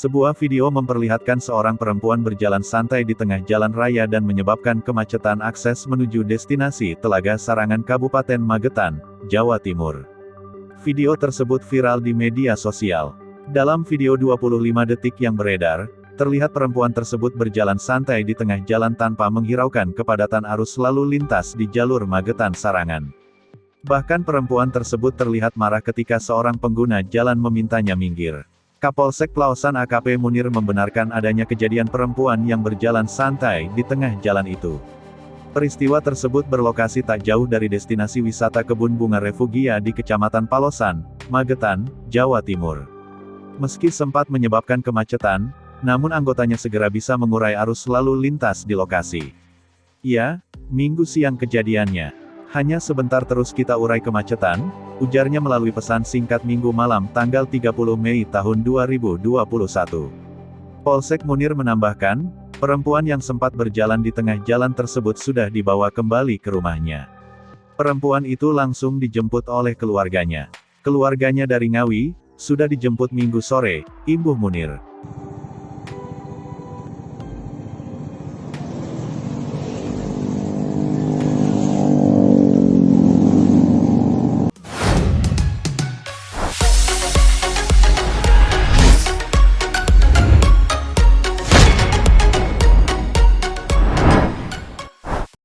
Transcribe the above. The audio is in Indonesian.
Sebuah video memperlihatkan seorang perempuan berjalan santai di tengah jalan raya dan menyebabkan kemacetan akses menuju destinasi Telaga Sarangan Kabupaten Magetan, Jawa Timur. Video tersebut viral di media sosial. Dalam video 25 detik yang beredar, terlihat perempuan tersebut berjalan santai di tengah jalan tanpa menghiraukan kepadatan arus lalu lintas di jalur Magetan Sarangan. Bahkan perempuan tersebut terlihat marah ketika seorang pengguna jalan memintanya minggir. Kapolsek Plaosan AKP Munir membenarkan adanya kejadian perempuan yang berjalan santai di tengah jalan itu. Peristiwa tersebut berlokasi tak jauh dari destinasi wisata Kebun Bunga Refugia di Kecamatan Palosan, Magetan, Jawa Timur. Meski sempat menyebabkan kemacetan, namun anggotanya segera bisa mengurai arus lalu lintas di lokasi. Ya, Minggu siang kejadiannya. Hanya sebentar terus kita urai kemacetan, ujarnya melalui pesan singkat Minggu malam tanggal 30 Mei tahun 2021. Polsek Munir menambahkan, perempuan yang sempat berjalan di tengah jalan tersebut sudah dibawa kembali ke rumahnya. Perempuan itu langsung dijemput oleh keluarganya. Keluarganya dari Ngawi, sudah dijemput Minggu sore, imbuh Munir.